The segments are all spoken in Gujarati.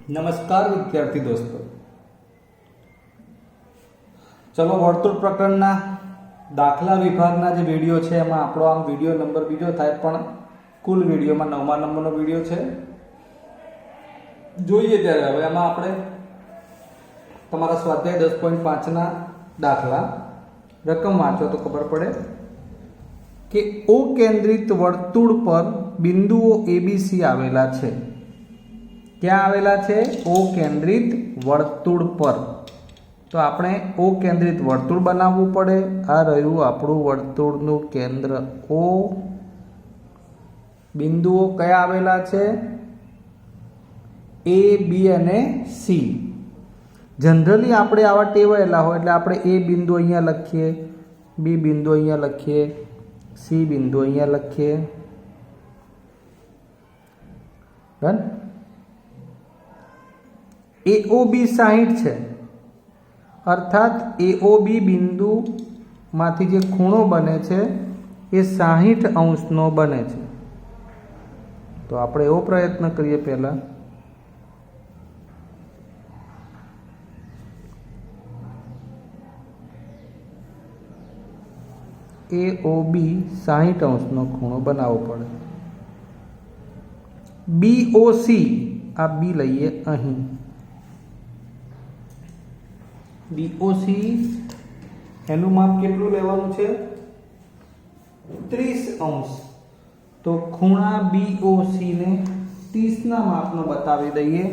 नमस्कार विद्यार्थी दोस्तों, चलो वर्तुळ प्रकरणना दाखला विभागना जे विडियो है एमां आपणो आ विडियो नंबर बीजो थाय पण कुल विडियो में 9मा नंबरनो विडियो है। जोईए त्यारे हवे आमां आपणे तमारा स्वाध्याय 10.5 ना दाखला रकम वाँचो तो खबर पड़े कि ओ केंद्रित वर्तुळ पर बिंदुओ एबीसी आवेला छे। क्या आवेला छे? ओ केंद्रित वर्तुळ पर। तो आपणे ओ केंद्रित वर्तुळ बनावવું પડે। आ રહ્યું આપણું વર્તુળનું કેન્દ્ર O। બિંદુઓ કયા આવેલા છે? A, B અને C। જનરલી આપણે આવા ટેવાયેલા હોય એટલે આપણે A બિંદુ અહીંયા લખીએ, B બિંદુ અહીંયા લખીએ, C બિંદુ અહીંયા લખીએ। ડન। AOB 60 છે, अर्थात AOB बिंदु माथी जे खूणो बने छे ए 60 अंशनो बने छे। तो आपणे एवो प्रयत्न करीए पहला AOB 60 अंशनो खूणो बनावવો पड़े। BOC आ B लईए अहीं। BOC एनु माप केटलुं लेवानुं छे? 30 अंश। तो खूणा BOC ने 30 ना मापनो बतावी दईए।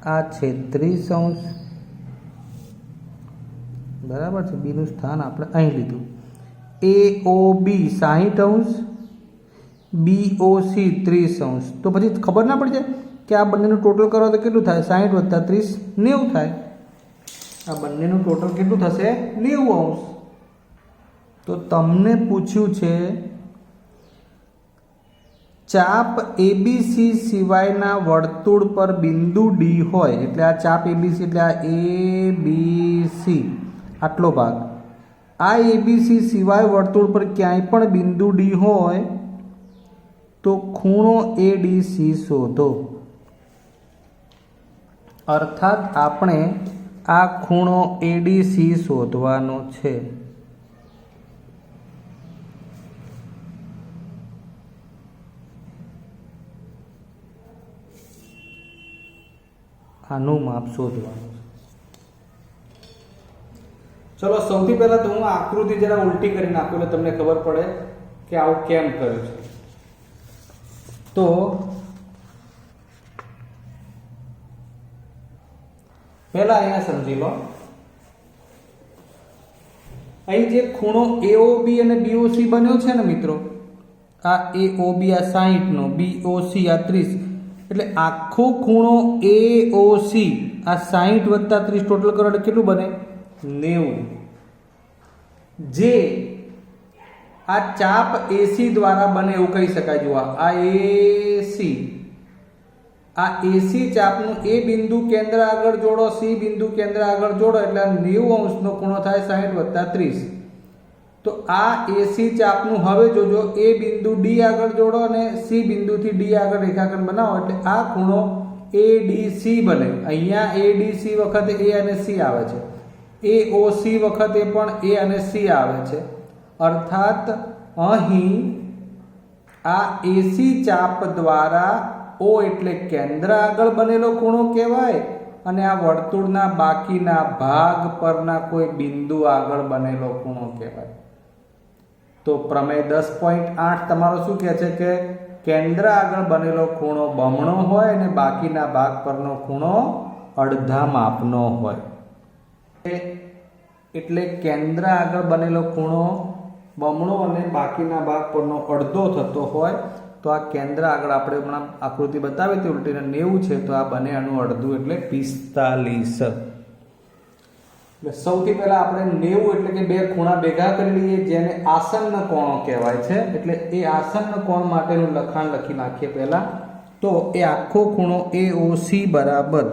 आ छे 30 अंश, बराबर छे। बी नुं स्थान आपणे અહીં લીધું। AOB 60 अंश, BOC 30 अंश। तो પછી ખબર ના પડી જાય कि आ बंनेनु टोटल करो तो केटलुं थाय? 60 + 30 90 थाय। आ बंनेनु टोटल केटलुं थशे? 90 अंश। तो तमने पूछ्યું છે चाप ABC सिवायना वर्तुळ पर बिंदु D होय એટલે આ ચાપ ABC એટલે આ ABC આટલો ભાગ। આ ABC સિવાય વર્તુળ પર ક્યાંય પણ બિંદુ D હોય તો ખૂણો ADC શોધો। अर्थात आपणे आ खूणो ADC शोधवानो छे। आनु माप शोधवानुं छे। चलो सौथी पहला तो हूँ आकृति जरा उल्टी करी नाखुं એટલે તમને खबर पड़े कि आवुं केम कर्युं छे। तो पहला अहींया समझी लो, અહીં જે ખૂણો AOB અને BOC બન્યો છે ને મિત્રો, આ AOB આ 60 નો, BOC આ 30, એટલે આખો ખૂણો AOC આ 60 + 30 ટોટલ કરો એટલે કેટલું બને? 90। જે આ ચાપ AC દ્વારા બને એવું કહી શકાય। જો આ AC, आ AC चापनु A बिंदु केंद्र आगळ जोड़ो, C बिंदु केंद्र आगळ जोड़ो એટલે 90 अंशनो ખૂણો થાય 60 + 30। तो आ AC चापनु हवे जोजो A बिंदु D आगळ जोड़ो અને C बिंदु थी D आगळ रेखाखंड बनाવો એટલે आ ખૂણો ADC बने। અહીંયા ADC વખતે A અને C આવે છે, AOC વખતે પણ A અને C આવે છે। अर्थात અહીં आ AC चाप द्वारा O એટલે કેન્દ્ર આગળ બનેલો ખૂણો કહેવાય અને આ વર્તુળના બાકીના ભાગ પરના કોઈ બિંદુ આગળ બનેલો ખૂણો કહેવાય। તો પ્રમેય 10.8 તમારો શું કહે છે કે કેન્દ્ર આગળ બનેલો ખૂણો બમણો હોય અને બાકીના ભાગ પરનો ખૂણો અડધા માપનો હોય। એટલે કેન્દ્ર આગળ બનેલો ખૂણો બમણો અને બાકીના ભાગ પરનો અડધો થતો હોય। तो आ केंद्र आगळ आपणे हमणां आकृति बतावी थी उल्टीने 90 छे, तो आ बने आनुं अडधुं एटले 45। એટલે સૌથી પહેલા આપણે 90 એટલે કે બે ખૂણા ભેગા કરી લઈએ જેને આસન્ન કોણો કહેવાય છે। એટલે એ આસન્ન કોણ માટેનું લખાણ લખી નાખીએ પહેલા। તો એ આખો ખૂણો AOC બરાબર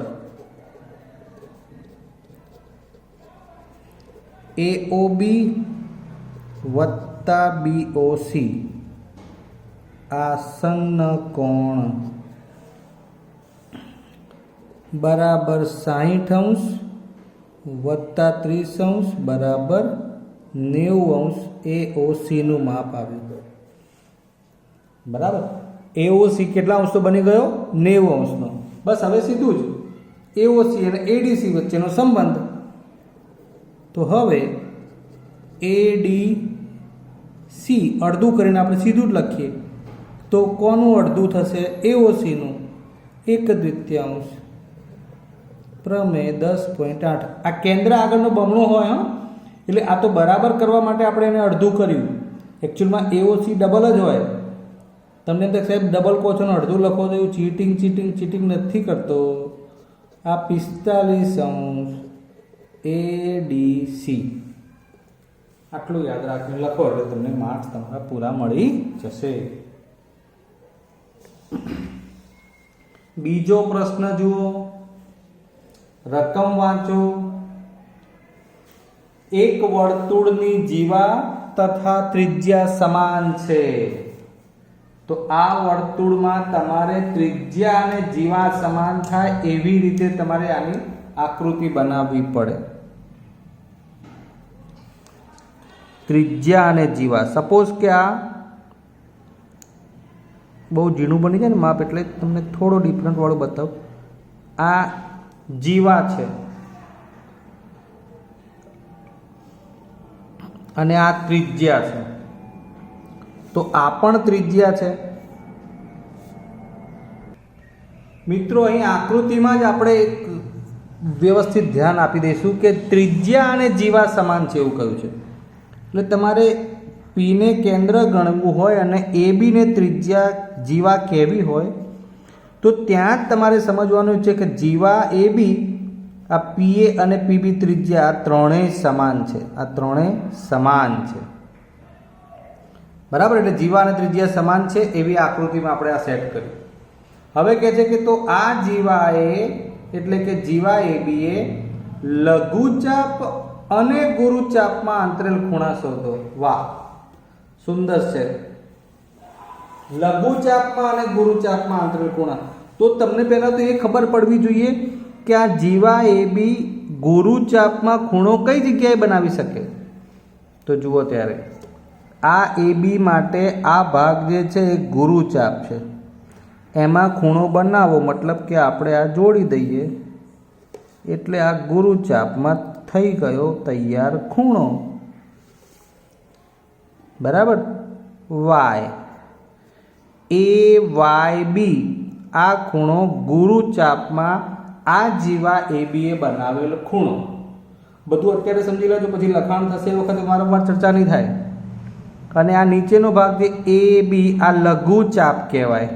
AOB + BOC આસન્ન કોણ બરાબર 60° વત્તા 30° બરાબર 90° AOC નું માપ આવ્યું. બરાબર, AOC કેટલા અંશ તો બની ગયો? 90° નો. બસ હવે સીધું જ AOC અને ADC વચ્ચેનો સંબંધ. તો હવે ADC અડધું કરીને આપણે સીધું જ લખીએ તો કોનું અડધું થશે? AOC નું 1/3 પ્રમેય 10.8. આ કેન્દ્ર આગળનો બમણો હોય. એટલે આ તો બરાબર કરવા માટે આપણે એને અડધું કર્યું. એકચ્યુઅલમાં AOC ડબલ જ હોય. તમને તો સાહેબ ડબલ કહો છો ને અડધું લખો તો એવું ચીટિંગ નથી કરતો. આ 45° ADC આટલું યાદ રાખીને લખો એટલે તમને માર્ક્સ તમારા પૂરા મળી જશે. બીજો પ્રશ્ન જુઓ, રકમ વાંચો. એક વર્તુળની જીવા તથા ત્રિજ્યા સમાન છે. તો આ વર્તુળમાં તમારે ત્રિજ્યા અને જીવા સમાન થાય એવી રીતે તમારે આની આકૃતિ બનાવવી પડે. ત્રિજ્યા અને જીવા, સપોઝ કે આ બહુ ઝીણું બની જાય ને માપ, એટલે તમને થોડો ડિફરન્ટ વાળું બતાવું. આ જીવા છે અને આ ત્રિજ્યા છે. તો આ પણ ત્રિજ્યા છે. મિત્રો, અહીં આકૃતિમાં જ આપણે એક વ્યવસ્થિત ધ્યાન આપી દઈશું કે ત્રિજ્યા અને જીવા સમાન છે એવું કહ્યું છે. એટલે તમારે P ને કેન્દ્ર ગણવું હોય અને AB ને ત્રિજ્યા જીવા કહેવી હોય તો ત્યાં જ તમારે સમજવાનું છે કે જીવા AB, આ PA અને PB ત્રિજ્યા આ ત્રણેય સમાન છે. આ ત્રણેય સમાન છે. બરાબર, એટલે જીવા અને ત્રિજ્યા સમાન છે એવી આકૃતિમાં આપણે આ સેટ કર્યું. હવે કહે છે કે તો આ જીવા એ એટલે કે જીવા AB એ લઘુચાપ અને ગુરુચાપમાં અંતરેલ ખૂણા શોધો. વાહ, સુંદર છે. લઘુચાપમાં અને ગુરુચાપમાં અંતરેલ ખૂણા. તો તમને પહેલા તો એ ખબર પડવી જોઈએ કે આ જીવા AB ગુરુચાપમાં ખૂણો કઈ જગ્યાએ બનાવી શકે. તો જુઓ, ત્યારે આ AB માટે આ ભાગ જે છે એ ગુરુચાપ છે, એમાં ખૂણો બનાવો મતલબ કે આપણે આ જોડી દઈએ એટલે આ ગુરુચાપમાં થઈ ગયો તૈયાર ખૂણો. બરાબર, AYB આ ખૂણો ગુરુચાપમાં આ જીવા AB એ બનાવેલ ખૂણો. બધું અત્યારે સમજી લેજો, પછી લખાણ થશે એ વખતે વારંવાર ચર્ચા નહીં થાય. અને આ નીચેનો ભાગ જે AB આ લઘુચાપ કહેવાય.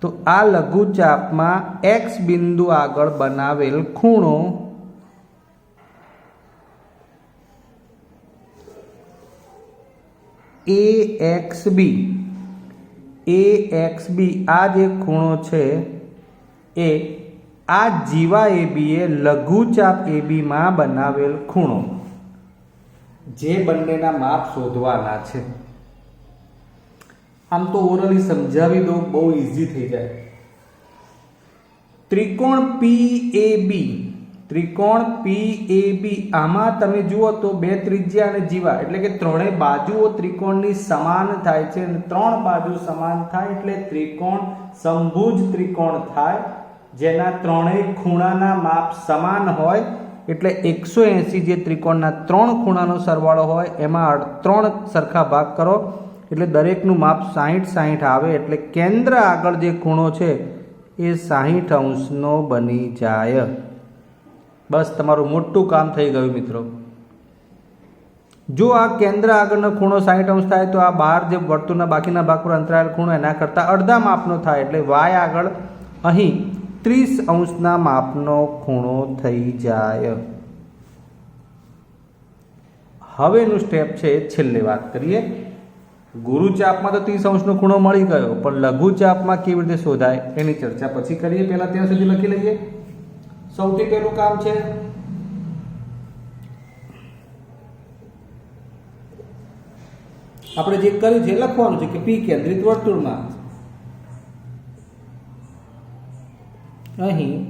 તો આ લઘુચાપમાં X બિંદુ આગળ બનાવેલ ખૂણો AXB આ જે ખૂણો છે એ આ જીવા AB એ લઘુચાપ AB માં બનાવેલ ખૂણો, જે બંનેના માપ શોધવાના છે. આમ તો ઓરલી સમજાવી દો, બહુ ઈઝી થઈ જાય. ત્રિકોણ PAB આમાં તમે જુઓ તો બે ત્રિજ્યા અને જીવા એટલે કે ત્રણેય બાજુઓ ત્રિકોણની સમાન થાય છે અને ત્રણ બાજુ સમાન થાય એટલે ત્રિકોણ સમભુજ ત્રિકોણ થાય, જેના ત્રણેય ખૂણાના માપ સમાન હોય. એટલે 180 જે ત્રિકોણના ત્રણ ખૂણાનો સરવાળો હોય એમાં ત્રણ સરખા ભાગ કરો એટલે દરેકનું માપ 60 આવે. એટલે કેન્દ્ર આગળ જે ખૂણો છે એ 60° બની જાય. બસ, તમારું મોટું કામ થઈ ગયું મિત્રો. જો આ કેન્દ્ર આગળનો ખૂણો 60° થાય તો આ બહાર જે વર્તુળના બાકીના ભાગ પર અંતરાયેલ ખૂણો એના કરતાં અડધા માપનો થાય એટલે y આગળ અહીં 30° માપનો ખૂણો થઈ જાય. હવેનું સ્ટેપ છે છેલ્લે વાત કરીએ. ગુરુચાપમાં તો 30° ખૂણો મળી ગયો, પણ લઘુચાપમાં કેવી રીતે શોધાય એની ચર્ચા પછી કરીએ. પહેલા ત્યાં સુધી લખી લઈએ. સૌથી પહેલું કામ છે આપણે જે કર્યું છે એ લખવાનું છે કે પી કેન્દ્રિત વર્તુળમાં અહીં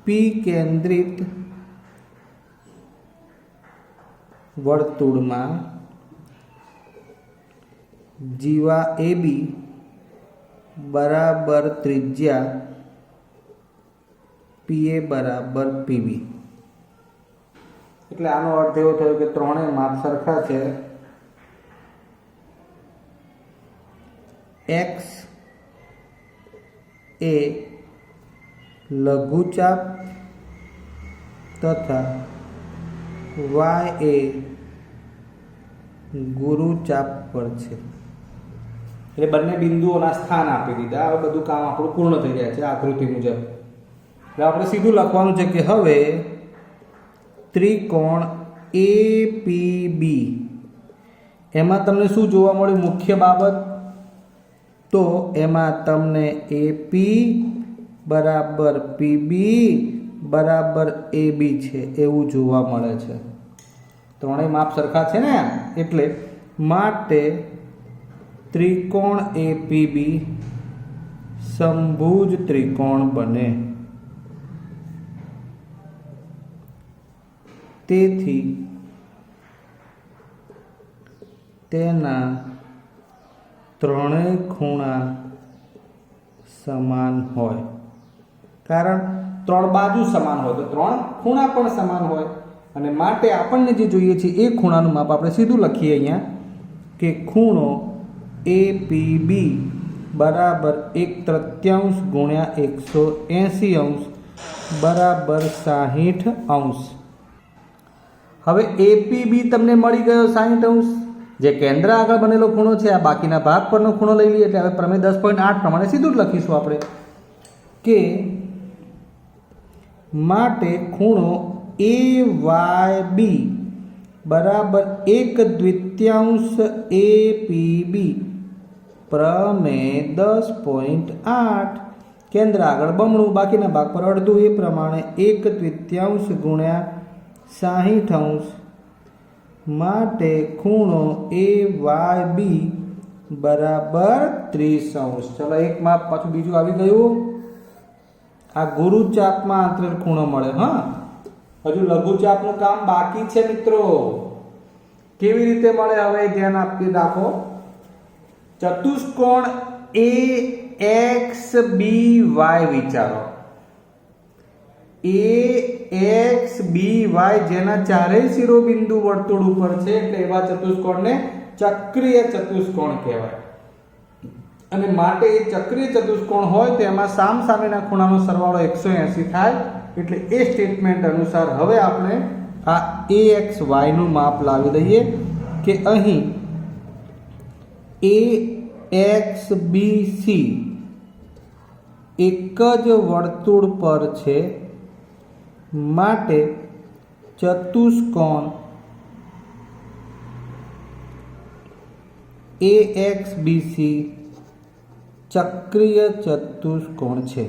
પી કેન્દ્રિત વર્તુળમાં જીવા AB બરાબર ત્રિજ્યા PA બરાબર PB. એટલે આનો અર્થ એવો થયો કે ત્રણેય માપ સરખા છે. x એ લઘુચાપ તથા y એ ગુરુચાપ પર છે. એટલે બંને બિંદુઓના સ્થાન આપી દીધા. હવે બધું કામ આપણું પૂર્ણ થઈ જાય છે આકૃતિ મુજબ. એટલે આપણે સીધું લખવાનું છે કે હવે ત્રિકોણ APB એમાં તમને શું જોવા મળ્યું? મુખ્ય બાબત તો એમાં તમને AP બરાબર PB બરાબર AB છે એવું જોવા મળે છે. ત્રણેય માપ સરખા છે ને, એટલે માટે ત્રિકોણ APB સમભુજ ત્રિકોણ બને. તેથી તેના ત્રણેય ખૂણા સમાન હોય. કારણ ત્રણ બાજુ સમાન હોય તો ત્રણ ખૂણા પણ સમાન હોય, અને માટે આપણને જે જોઈએ છે એ ખૂણાનું માપ આપણે સીધું લખીએ અહીંયા કે ખૂણો APB બરાબર 1/3 ગુણ્યા 180 બરાબર 60 હવે APB તમને મળી ગયો 60 જે કેન્દ્ર આગળ બનેલો ખૂણો છે. આ બાકીના ભાગ પરનો ખૂણો લઈ લઈએ. એટલે હવે પ્રમેય 10.8 પ્રમાણે સીધું જ લખીશું આપણે કે માટે ખૂણો AYB બરાબર 1/2 APB પ્રમેય 10.8 કેન્દ્ર આગળ બમણું બાકીના ભાગ પર અડધું એ પ્રમાણે 1/2 ગુણ્યા 60 માટે ખૂણો AYB બરાબર 30. ચલો એક માપ પાછું બીજું આવી ગયું. આ ગુરુચાપમાં આંતરિક ખૂણો મળે. હા, હજુ લઘુચાપનું કામ બાકી છે મિત્રો. કેવી રીતે મળે હવે ધ્યાન આપી રાખો. ચતુષ્કોણ AXBY વિચારો. AXBY જેના ચારેય શિરોબિંદુ વર્તુળ ઉપર છે, એટલે એવા ચતુષ્કોણને ચક્રીય ચતુષ્કોણ કહેવાય. અને માટે એ ચક્રીય ચતુષ્કોણ હોય તેમાં સામસામેના ખૂણાનો સરવાળો 180 થાય. એટલે એ સ્ટેટમેન્ટ અનુસાર હવે આપણે આ AXY નું માપ લાવી દઈએ કે અહીં AXBC એક જ વર્તુળ પર છે. માટે ચતુષ્કોણ AXBC ચક્રીય ચતુષ્કોણ છે.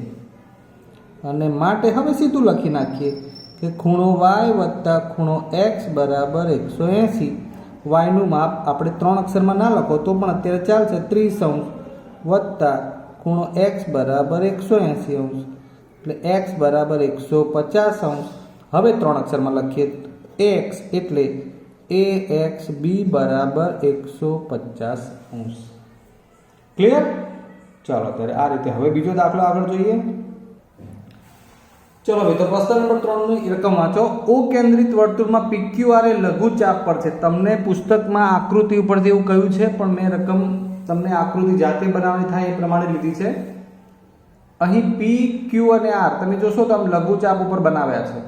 અને માટે હવે સીધું લખી નાખીએ કે ખૂણો y વત્તા ખૂણો x બરાબર 180. y નું માપ આપણે 3 અક્ષરમાં ના લખો તો પણ અત્યારે ચાલશે. 30 વત્તા ખૂણો x બરાબર 180 એટલે x બરાબર 150. હવે 3 અક્ષરમાં લખીએ x એટલે AXB બરાબર 150. ક્લિયર? ચાલો ત્યારે આ રીતે હવે બીજો દાખલો આગળ જોઈએ. ચલો મિત્રો, પ્રશ્ન નંબર 3 ની રકમ વાંચો. ઓ કેન્દ્રિત વર્તુળમાં PQR એ લઘુચાપ પર છે. તમને પુસ્તકમાં આકૃતિ ઉપરથી એવું કહ્યું છે, પણ મેં રકમ તમને આકૃતિ જાતે બનાવવાની થાય એ પ્રમાણે લીધી છે. અહીં P, Q અને R તમે જોશો તો આમ લઘુચાપ ઉપર બનાવ્યા છે.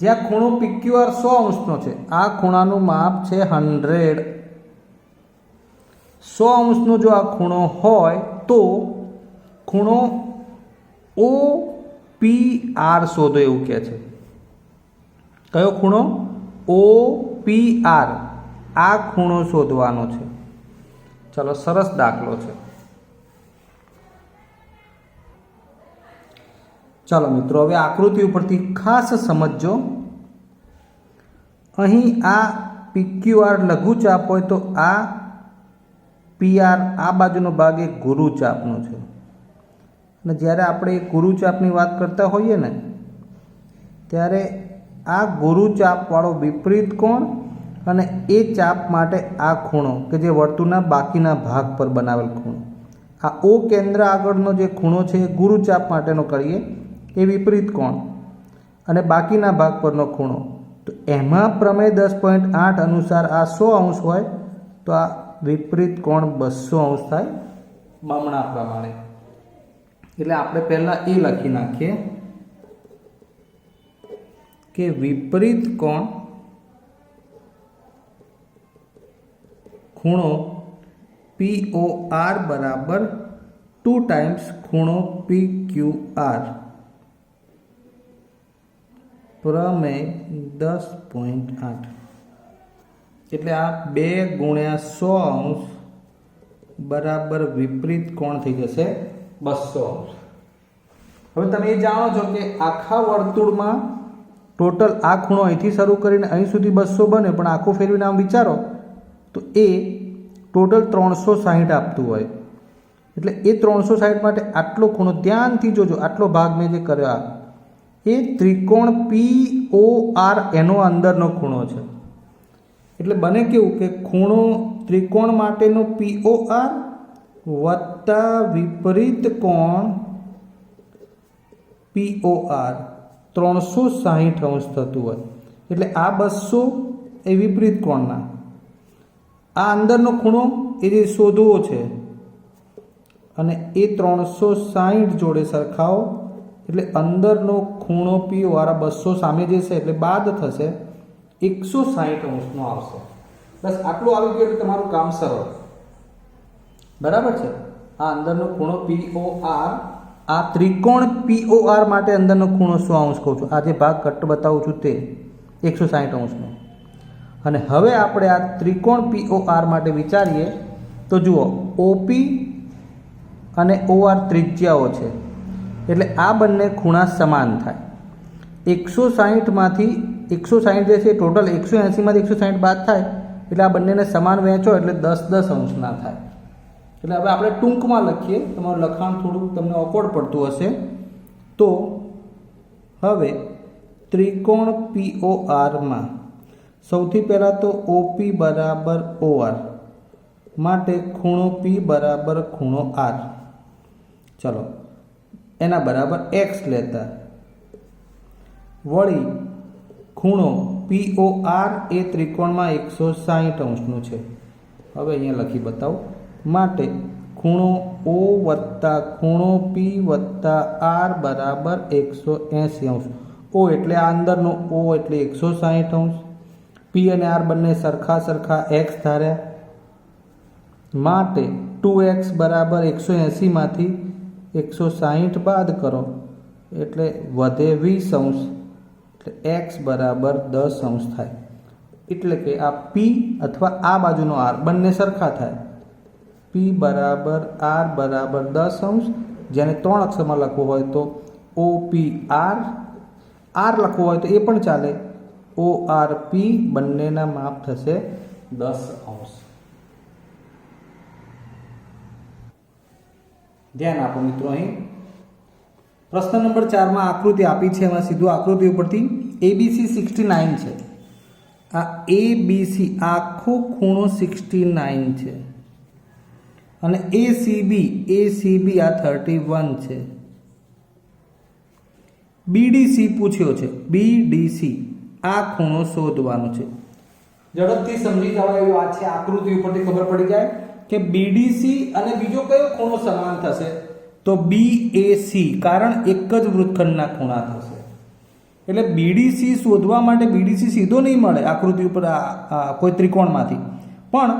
જ્યાં ખૂણો PQR 100 છે, આ ખૂણાનું માપ છે 100. 100 જો આ ખૂણો હોય તો ખૂણો OPR શોધો એવું કહે છે. કયો ખૂણો? OPR. આ ખૂણો શોધવાનો છે. ચલો, સરસ દાખલો છે. ચાલો મિત્રો, હવે આકૃતિ ઉપરથી ખાસ સમજજો. અહીં આ PQR લઘુચાપ હોય તો આ PR આ બાજુનો ભાગ એ ગુરુચાપનો છે, અને જ્યારે આપણે ગુરુચાપની વાત કરતા હોઈએ ને ત્યારે આ ગુરુચાપવાળો વિપરીત કોણ અને એ ચાપ માટે આ ખૂણો કે જે વર્તુળના બાકીના ભાગ પર બનાવેલ ખૂણો, આ O કેન્દ્ર આગળનો જે ખૂણો છે એ ગુરુચાપ માટેનો કરીએ એ વિપરીત કોણ અને બાકીના ભાગ પરનો ખૂણો, તો એમાં પ્રમેય 10.8 અનુસાર આ 100 અંશ હોય તો આ વિપરીત કોણ 200 અંશ થાય બમણા પ્રમાણે. એટલે આપણે પહેલાં એ લખી નાખીએ કે વિપરીત કોણ ખૂણો POR બરાબર 2 ટાઈમ્સ ખૂણો PQR પ્રમેય 10.8. એટલે આ 2 ગુણ્યા 100 અંશ બરાબર વિપરીત કોણ થઈ જશે 200 અંશ. હવે તમે એ જાણો છો કે આખા વર્તુળમાં ટોટલ આ ખૂણો અહીંથી શરૂ કરીને અહીં સુધી 200 બને, પણ આખું ફેરવીને આમ વિચારો તો એ ટોટલ 360 આપતું હોય. એટલે એ 360 માટે આટલો ખૂણો ધ્યાનથી જોજો, આટલો ભાગ મેં જે કર્યો આ એ ત્રિકોણ POR એનો અંદરનો ખૂણો છે. એટલે બને કેવું કે ખૂણો ત્રિકોણ માટેનો POR વત્તા વિપરીત કોણ POR 360 અંશ થતું હોય. એટલે આ 200 એ વિપરીત કોણના, આ અંદરનો ખૂણો એ જે શોધવો છે અને એ 360 જોડે સરખાવો એટલે અંદરનો ખૂણો POR 200 સામે જશે એટલે બાદ થશે 160 અંશનો આવશે. બસ આટલું આવી ગયું એટલે તમારું કામ સરળ. બરાબર છે. આ અંદરનો ખૂણો POR, આ ત્રિકોણ POR માટે અંદરનો ખૂણો 100 અંશ કહું છું, આ જે ભાગ કટ બતાવું છું તે 160 અંશનો. અને હવે આપણે આ ત્રિકોણ POR માટે વિચારીએ તો જુઓ OP અને OR ત્રિજ્યાઓ છે, એટલે આ બંને ખૂણા સમાન થાય. 160માંથી 160 જે છે ટોટલ 180માંથી 160 બાદ થાય એટલે આ બંનેને સમાન વહેંચો એટલે 10-10 અંશના થાય. એટલે હવે આપણે ટૂંકમાં લખીએ, તમારું લખાણ થોડુંક તમને ઓકવર્ડ પડતું હશે. તો હવે ત્રિકોણ PORમાં સૌથી પહેલાં તો OP બરાબર OR માટે ખૂણો P બરાબર ખૂણો R, ચલો એના બરાબર x લેતા, વળી ખૂણો POR એ ત્રિકોણમાં 160 અંશનું છે. હવે અહીંયા લખી બતાવો. માટે ખૂણો O વત્તા ખૂણો P વત્તા R બરાબર 180 અંશ. O એટલે આ અંદરનો O એટલે 160 અંશ, P અને R બંને સરખા x ધાર્યા, માટે 2x બરાબર 180માંથી 160 બાદ કરો એટલે વધે 20 અંશ, એટલે x બરાબર 10 અંશ થાય. એટલે કે આ P અથવા આ બાજુનો R બંને સરખા થાય. P બરાબર R બરાબર 10 અંશ, જેને 3 અક્ષરમાં લખવું હોય તો OPR, R લખવું હોય તો એ પણ ચાલે, ORP બંનેના માપ થશે 10 અંશ. ધ્યાન આપો મિત્રો. અહીં પ્રશ્ન નંબર 4માં આકૃતિ આપી છે, એમાં સીધું આકૃતિ ઉપરથી ABC 69 છે. આ ABC આખો ખૂણો 69 છે અને ACB આ 31 છે. BDC પૂછ્યો છે, BDC આ ખૂણો શોધવાનો છે. ઝડપથી સમજી જવાય એવી વાત છે, આકૃતિ ઉપરથી ખબર પડી જાય કે BDC અને બીજો કયો ખૂણો સમાન થશે તો BAC, કારણ એક જ વૃત્તખંડના ખૂણા થશે. એટલે BDC શોધવા માટે BDC સીધો નહીં મળે આકૃતિ ઉપર કોઈ ત્રિકોણમાંથી, પણ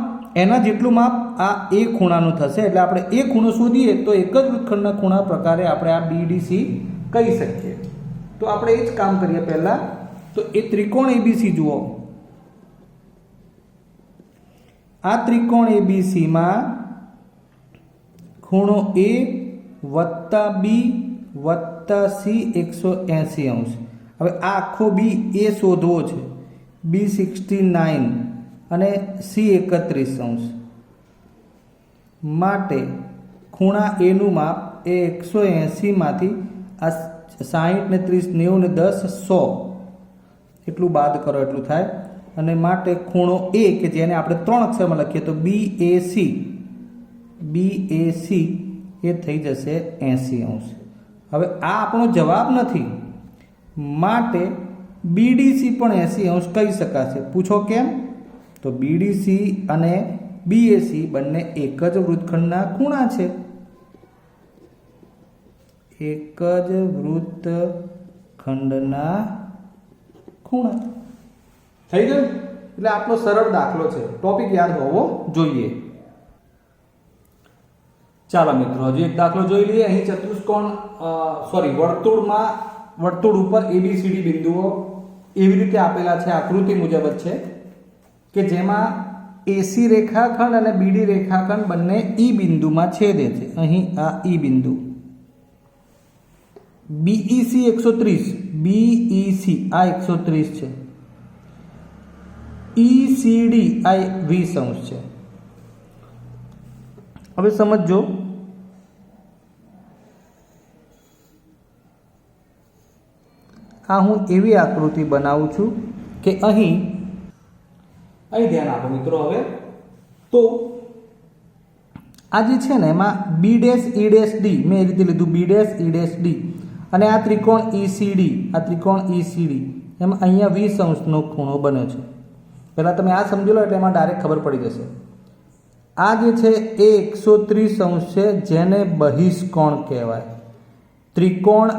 એના જેટલું માપ આ એ ખૂણાનું થશે. એટલે આપણે એ ખૂણો શોધીએ તો એક જ વૃત્તખંડના ખૂણા પ્રકારે આપણે આ BDC કહી શકીએ. તો આપણે એ જ કામ કરીએ. પહેલાં તો એ ત્રિકોણ ABC જુઓ. આ ત્રિકોણ ABCમાં ખૂણો A વત્તા B વત્તા C 180 અંશ. હવે આ આખો B એ શોધવો છે. B69 અને C31 માટે ખૂણા એનું માપ એ 180 માંથી આ 60 ને 30 90 ને 10 100 એટલું બાદ કરો એટલું થાય અને માટે ખૂણો એ કે જેને આપણે 3 અક્ષરમાં લખીએ તો BAC એ થઈ જશે 80°. હવે આ આપણો જવાબ નથી માટે BDC પણ 80° કહી શકાશે. પૂછો કેમ? તો BDC અને BAC બંને એક જ વૃત્તખંડના ખૂણા છે. એક જ વૃત્તખંડના ખૂણા થઈ ગયું. એટલે આપણો સરળ દાખલો છે. ટોપિક યાદ હોવો જોઈએ. ચાલો મિત્રો હજી એક દાખલો જોઈ લઈએ. અહીં ચતુષ્કોણ વર્તુળ ઉપર ABCD બિંદુઓ એવી રીતે આપેલા છે, આકૃતિ મુજબ જ છે કે જેમાં AC રેખાખંડ અને BD રેખાખંડ બંને E બિંદુમાં છેદે છે. અહીં આ E બિંદુ, BEC 130, BEC આ 130 છે, ECD આ 20° છે. હવે સમજો આ હું એવી આકૃતિ બનાવું છું કે અહીં ધ્યાન આપો મિત્રો. હવે તો આ જે છે ને એમાં B' E' D મેં એ રીતે લીધું, B' E' D અને આ ત્રિકોણ ECD એમાં અહીંયા 20°નો ખૂણો બન્યો છે. પહેલાં તમે આ સમજી લો એટલે એમાં ડાયરેક્ટ ખબર પડી જશે. આ જે છે એ 130° છે જેને બહિષ્કોણ કહેવાય. ત્રિકોણ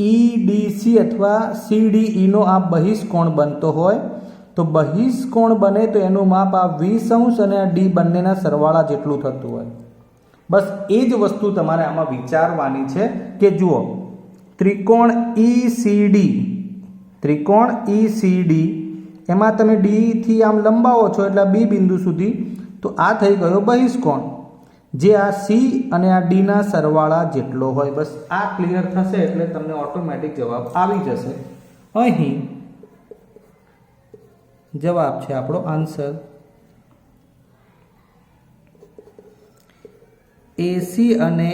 EDC અથવા CDE નો આ બહિષ્કોણ બનતો હોય તો બહિષ્કોણ બને તો એનું માપ આ 20° અને આ D બંનેના સરવાળા જેટલું થતું હોય. બસ એ જ વસ્તુ તમારે આમાં વિચારવાની છે કે જુઓ ત્રિકોણ ECD એમાં તમે D થી આમ લંબાવો છો એટલે B બિંદુ સુધી, તો આ થઈ ગયો બહિષ્કોણ જે આ C અને આ D ના સરવાળા જેટલો હોય. બસ આ ક્લિયર થશે એટલે તમને ઓટોમેટિક જવાબ આવી જશે. અહીં જવાબ છે આપણો આન્સર. AC અને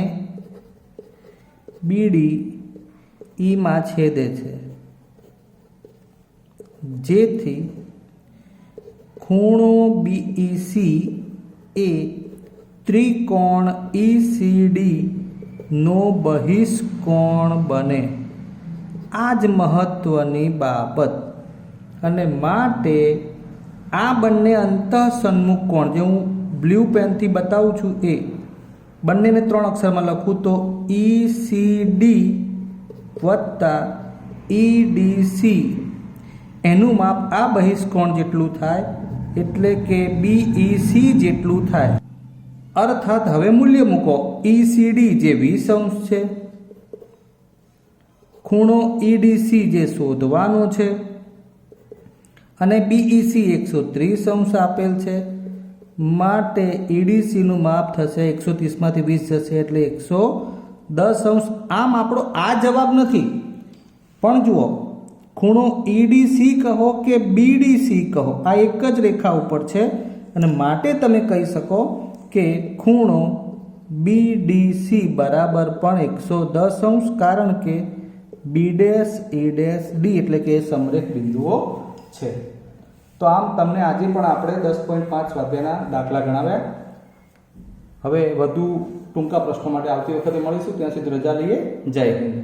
BD E માં છેદે છે જેથી ખૂણો BEC એ ત્રિકોણ ECD નો બહિષ્કોણ બને. આ જ મહત્વની બાબત. અને માટે આ બંને અંતઃસન્મુખ કોણ જે હું બ્લુ પેનથી બતાવું છું એ બંનેને 3 અક્ષરમાં લખું તો ECD વત્તા EDC એનું માપ આ બહિષ્કોણ જેટલું થાય એટલે કે BEC જેટલું થાય. અર્થાત હવે મૂલ્ય મૂકો. ECD જે 20° છે, ખૂણો EDC જે શોધવાનો છે અને BEC 130° આપેલ છે માટે EDC નું માપ થશે 130 માંથી 20 જશે એટલે 110°. આમ આપણો આ જવાબ નથી પણ જુઓ ખૂણો EDC કહો કે BDC કહો આ એક જ રેખા ઉપર છે અને માટે તમે કહી શકો કે ખૂણો BDC બરાબર પણ 110°, કારણ કે B' E' D એટલે કે સમરેખ બિંદુઓ છે. તો આમ તમને આજે પણ આપણે 10.5 સ્વાધ્યાયના દાખલા ગણાવ્યા. હવે વધુ ટૂંકા પ્રશ્નો માટે આવતી વખતે મળીશું. ત્યાં સુધી રજા લઈએ. જય હિન્દ.